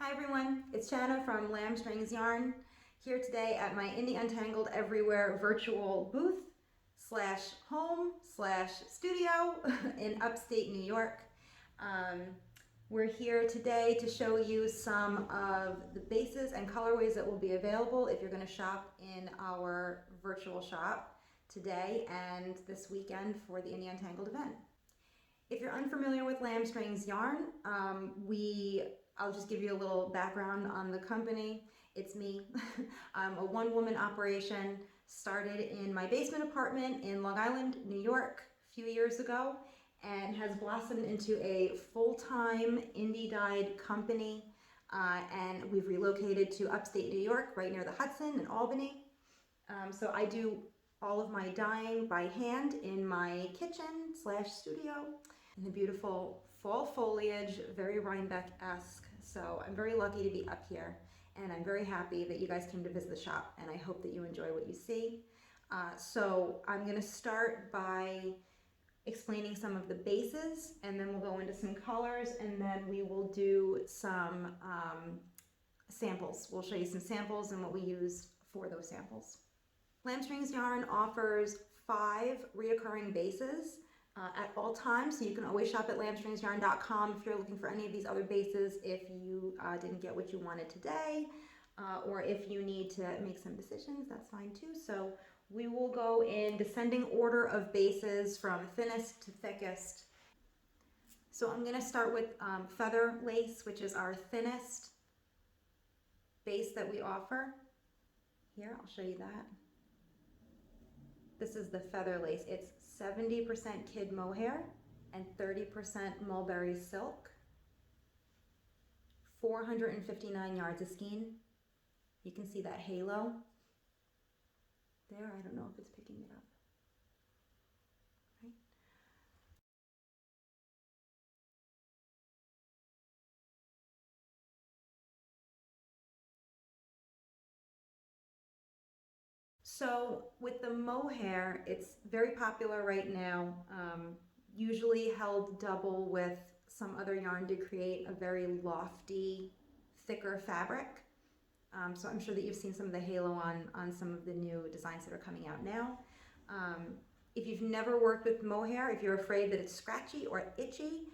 Hi everyone, it's Shanna from Lambstrings Yarn, here today at my In the Untangled Everywhere virtual booth slash home slash studio in upstate New York. We're here today to show you some of the bases and colorways that will be available if you're going to shop in our virtual shop today and this weekend for the In the Untangled event. If you're unfamiliar with Lambstrings Yarn, I'll just give you a little background on the company. It's me. I'm a one-woman operation, started in my basement apartment in Long Island, New York, a few years ago, and has blossomed into a full-time indie-dyed company. And we've relocated to upstate New York, right near the Hudson in Albany. So I do all of my dyeing by hand in my kitchen slash studio in the beautiful fall foliage, very Rhinebeck-esque. So I'm very lucky to be up here, and I'm very happy that you guys came to visit the shop, and I hope that you enjoy what you see. So I'm going to start by explaining some of the bases, and then we'll go into some colors, and then we will do some samples. We'll show you some samples and what we used for those samples. Lambstrings Yarn offers 5 reoccurring bases at all times, so you can always shop at lambstringsyarn.com if you're looking for any of these other bases, if you didn't get what you wanted today, or if you need to make some decisions, that's fine too. So we will go in descending order of bases from thinnest to thickest. So I'm going to start with feather lace, which is our thinnest base that we offer. Here, I'll show you that. This is the feather lace. It's 70% kid mohair and 30% mulberry silk. 459 yards of skein. You can see that halo there. I don't know if it's picking it up. Right. So with the mohair, it's very popular right now, usually held double with some other yarn to create a very lofty, thicker fabric. So I'm sure that you've seen some of the halo on some of the new designs that are coming out now. If you've never worked with mohair, if you're afraid that it's scratchy or itchy,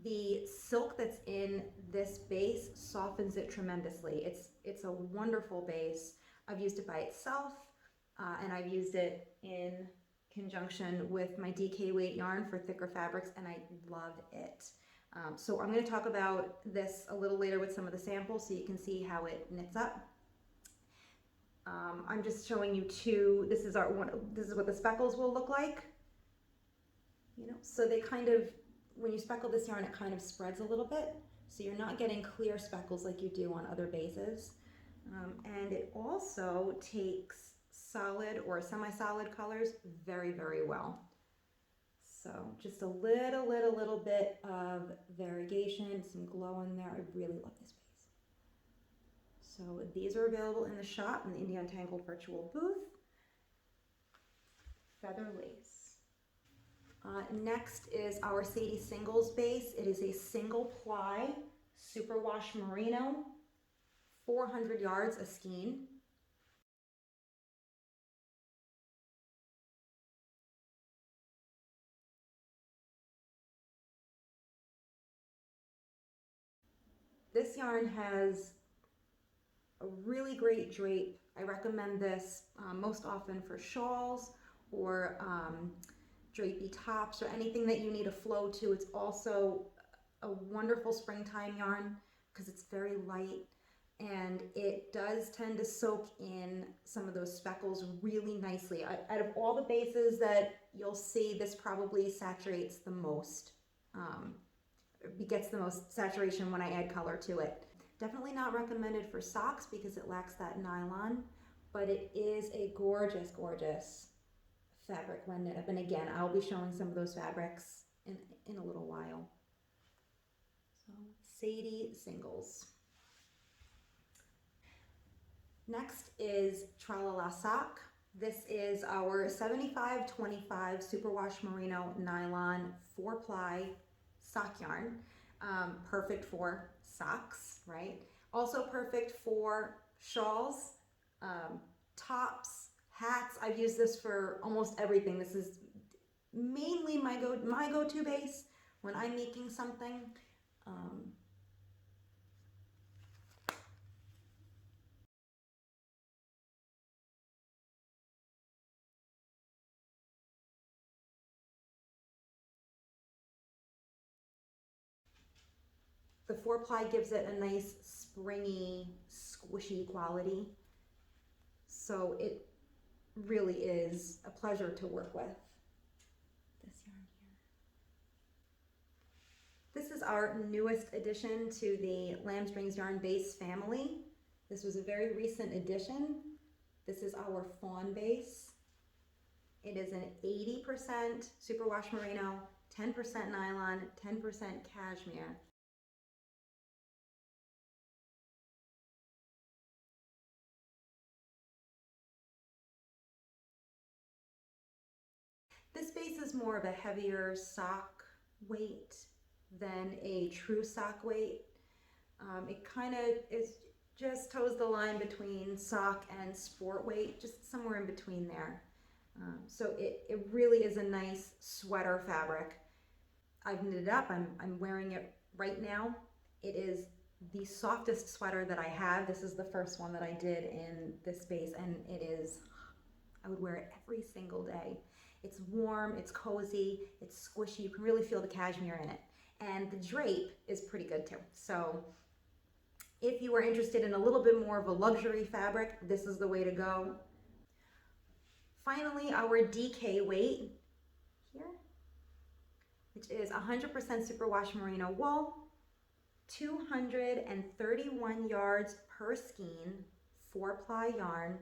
the silk that's in this base softens it tremendously. It's a wonderful base. I've used it by itself. And I've used it in conjunction with my DK weight yarn for thicker fabrics, and I love it. So I'm going to talk about this a little later with some of the samples so you can see how it knits up. I'm just showing you two. This is what the speckles will look like. You know, so they kind of, when you speckle this yarn, it kind of spreads a little bit, so you're not getting clear speckles like you do on other bases. And it also takes solid or semi-solid colors very, very well. So just a little bit of variegation, some glow in there. I really love this piece. So these are available in the shop in the In the Untangled virtual booth. Feather lace. Next is our Sadie Singles base. It is a single ply superwash merino, 400 yards of skein. This yarn has a really great drape. I recommend this most often for shawls or drapey tops or anything that you need a flow to. It's also a wonderful springtime yarn because it's very light, and it does tend to soak in some of those speckles really nicely. Out of all the bases that you'll see, this probably saturates the most. Gets the most saturation when I add color to it. Definitely not recommended for socks because it lacks that nylon, but it is a gorgeous, gorgeous fabric when knit up. And again, I'll be showing some of those fabrics in a little while. So, Sadie Singles. Next is Tralala Sock. This is our 75-25 superwash merino nylon 4-ply sock yarn, perfect for socks, right? Also perfect for shawls, tops, hats. I've used this for almost everything. This is mainly my go-to base when I'm making something. The 4-ply gives it a nice springy, squishy quality. So it really is a pleasure to work with. This yarn here. This is our newest addition to the Lambstrings yarn base family. This was a very recent addition. This is our fawn base. It is an 80% superwash merino, 10% nylon, 10% cashmere. This base is more of a heavier sock weight than a true sock weight. It kind of is just toes the line between sock and sport weight, just somewhere in between there. So it really is a nice sweater fabric. I've knitted up, I'm wearing it right now. It is the softest sweater that I have. This is the first one that I did in this base, and it is, I would wear it every single day. It's warm, it's cozy, it's squishy. You can really feel the cashmere in it. And the drape is pretty good too. So if you are interested in a little bit more of a luxury fabric, this is the way to go. Finally, our DK weight here, which is 100% superwash merino wool, 231 yards per skein, 4-ply yarn,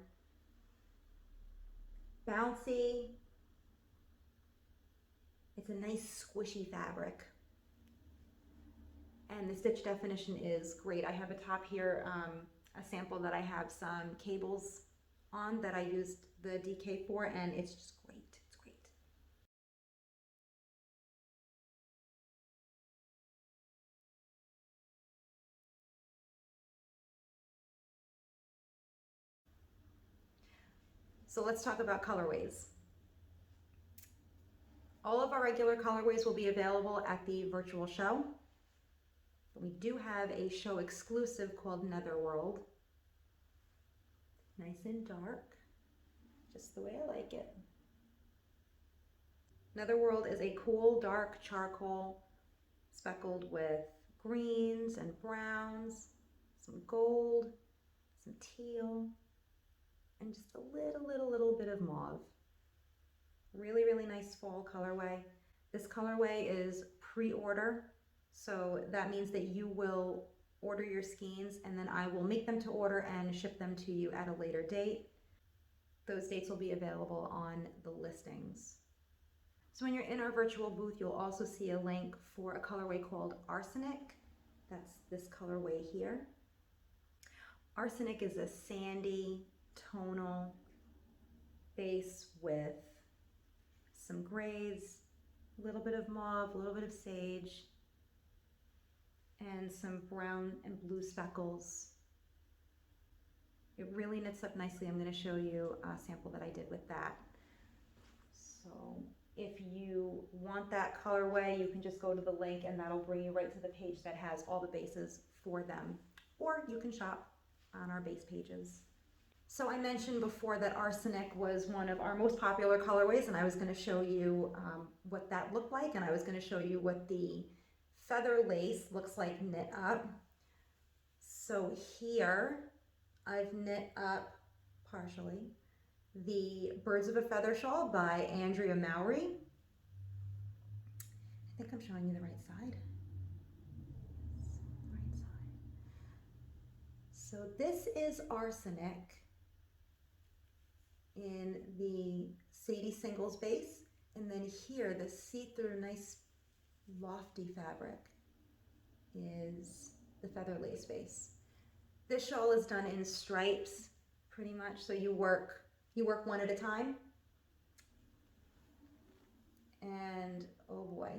bouncy. It's a nice squishy fabric. And the stitch definition is great. I have a top here, a sample that I have some cables on that I used the DK for, and it's just great. It's great. So let's talk about colorways. All of our regular colorways will be available at the virtual show. But we do have a show exclusive called Netherworld. Nice and dark, just the way I like it. Netherworld is a cool, dark charcoal speckled with greens and browns, some gold, some teal, and just a little bit of mauve. Really, really nice fall colorway. This colorway is pre-order, so that means that you will order your skeins and then I will make them to order and ship them to you at a later date. Those dates will be available on the listings. So when you're in our virtual booth, you'll also see a link for a colorway called Arsenic. That's this colorway here. Arsenic is a sandy, tonal base with some grays, a little bit of mauve, a little bit of sage, and some brown and blue speckles. It really knits up nicely. I'm going to show you a sample that I did with that. So if you want that colorway, you can just go to the link and that'll bring you right to the page that has all the bases for them. Or you can shop on our base pages. So I mentioned before that Arsenic was one of our most popular colorways, and I was going to show you what that looked like, and I was going to show you what the feather lace looks like knit up. So here I've knit up partially the Birds of a Feather shawl by Andrea Mowry. I think I'm showing you the right side. Right side. So this is Arsenic in the Sadie Singles base, and then here the see-through nice lofty fabric is the feather lace base. This shawl is done in stripes pretty much, so you work one at a time, and oh boy,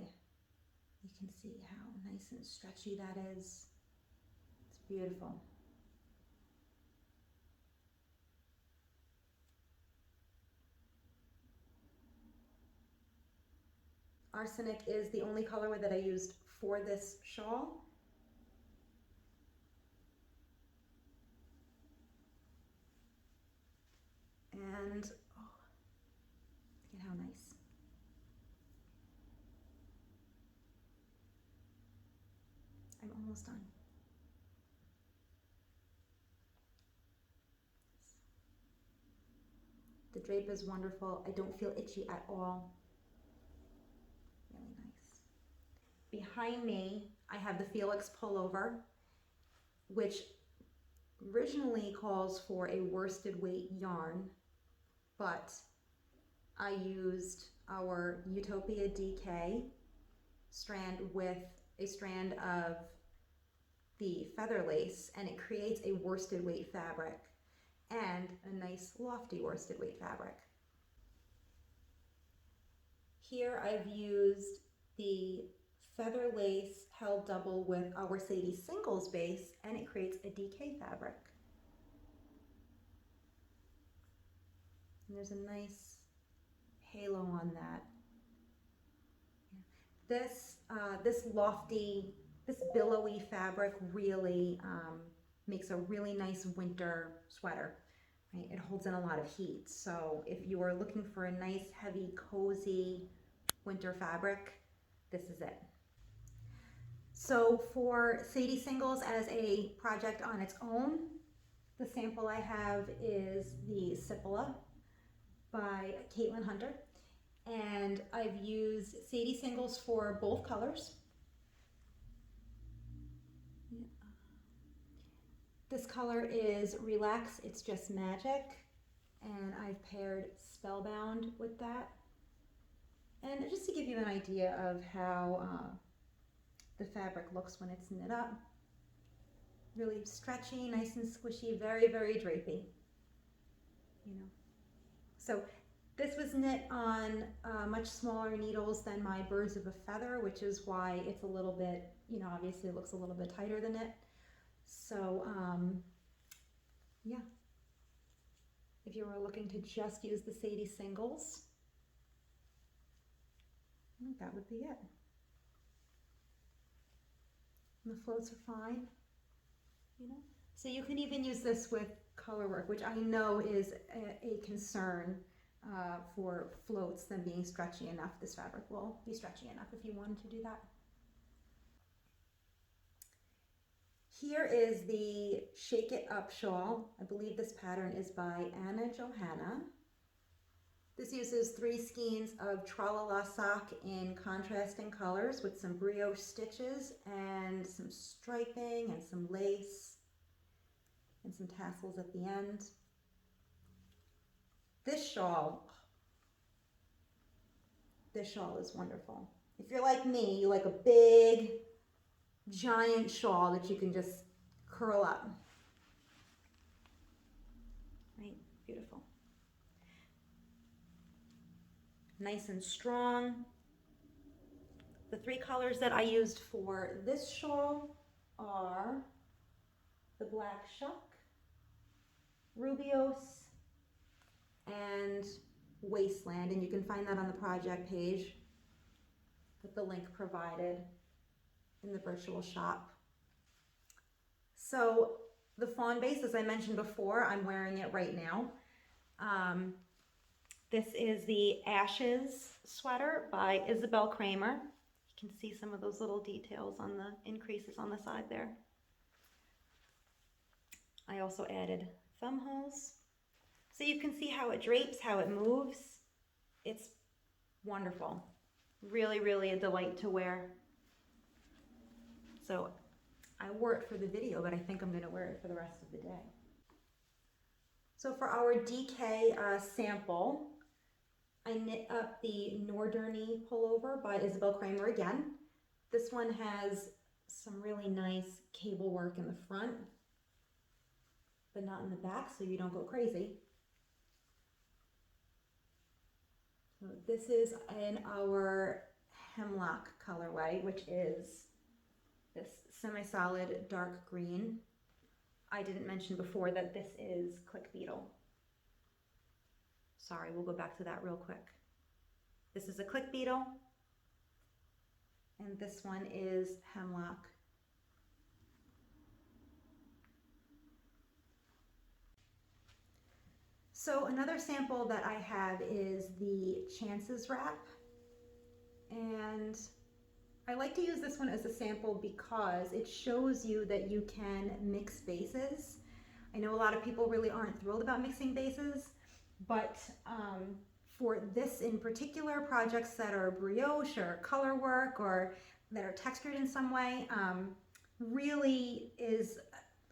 you can see how nice and stretchy that is. Beautiful. Arsenic is the only colorway that I used for this shawl. And oh, look at how nice. I'm almost done. The drape is wonderful. I don't feel itchy at all. Really nice. Behind me, I have the Felix pullover, which originally calls for a worsted weight yarn, but I used our Utopia DK strand with a strand of the feather lace, and it creates a worsted weight fabric and a nice lofty worsted weight fabric. Here I've used the feather lace held double with our Sadie Singles base, and it creates a DK fabric. And there's a nice halo on that. This lofty, this billowy fabric really makes a really nice winter sweater. Right? It holds in a lot of heat. So if you are looking for a nice, heavy, cozy winter fabric, this is it. So for Sadie Singles as a project on its own, the sample I have is the Cipolla by Caitlin Hunter. And I've used Sadie Singles for both colors. This color is Relax, It's Just Magic, and I've paired Spellbound with that. And just to give you an idea of how the fabric looks when it's knit up. Really stretchy, nice and squishy, very, very drapey. You know. So this was knit on much smaller needles than my Birds of a Feather, which is why it's a little bit, obviously it looks a little bit tighter than it. So, yeah, if you were looking to just use the Sadie Singles, that would be it. And the floats are fine, So you can even use this with color work, which I know is a concern for floats, them being stretchy enough. This fabric will be stretchy enough if you wanted to do that. Here is the Shake It Up shawl. I believe this pattern is by Anna Johanna. This uses 3 skeins of Tralala sock in contrasting colors with some brioche stitches and some striping and some lace and some tassels at the end. This shawl is wonderful. If you're like me, you like a big, giant shawl that you can just curl up. Right, beautiful. Nice and strong. The 3 colors that I used for this shawl are the Black Shuck, Rubios, and Wasteland, and you can find that on the project page with the link provided in the virtual shop. So the fawn base, as I mentioned before, I'm wearing it right now. This is the Ashes sweater by Isabel Kramer. You can see some of those little details on the increases on the side there. I also added thumb holes. So you can see how it drapes, how it moves. It's wonderful. Really, really a delight to wear. So I wore it for the video, but I think I'm going to wear it for the rest of the day. So for our DK sample, I knit up the Norderney pullover by Isabel Kramer again. This one has some really nice cable work in the front, but not in the back, so you don't go crazy. So this is in our Hemlock colorway, which is this semi-solid dark green. I didn't mention before that this is click beetle. Sorry, we'll go back to that real quick. This is a click beetle, and this one is hemlock. So another sample that I have is the Chances wrap, and I like to use this one as a sample because it shows you that you can mix bases. I know a lot of people really aren't thrilled about mixing bases, but for this in particular, projects that are brioche or color work or that are textured in some way, really is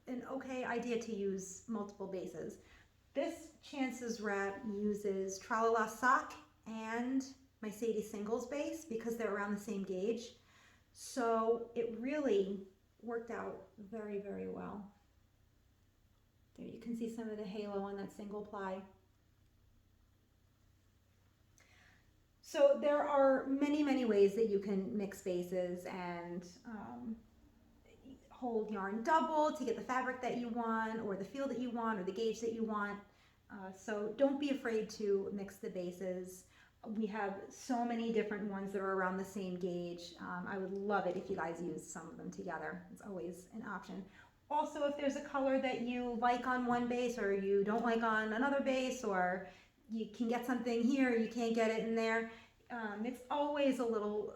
an okay idea to use multiple bases. This Chances wrap uses Tralala sock and my Sadie Singles base because they're around the same gauge. So it really worked out very, very well. There you can see some of the halo on that single ply. So there are many, many ways that you can mix bases and hold yarn double to get the fabric that you want or the feel that you want or the gauge that you want. So don't be afraid to mix the bases. We have so many different ones that are around the same gauge. I would love it if you guys use some of them together. It's always an option. Also, if there's a color that you like on one base or you don't like on another base, or you can get something here, you can't get it in there, it's always a little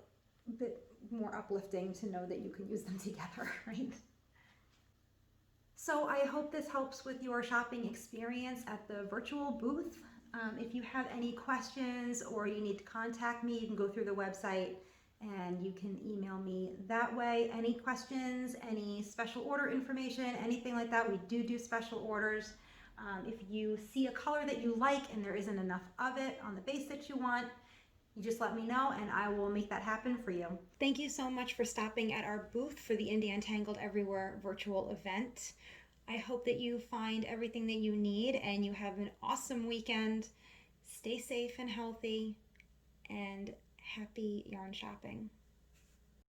bit more uplifting to know that you can use them together, right? So I hope this helps with your shopping experience at the virtual booth. If you have any questions or you need to contact me, you can go through the website and you can email me that way. Any questions, any special order information, anything like that, we do special orders. If you see a color that you like and there isn't enough of it on the base that you want, you just let me know and I will make that happen for you. Thank you so much for stopping at our booth for the Indie Untangled Everywhere virtual event. I hope that you find everything that you need and you have an awesome weekend. Stay safe and healthy, and happy yarn shopping.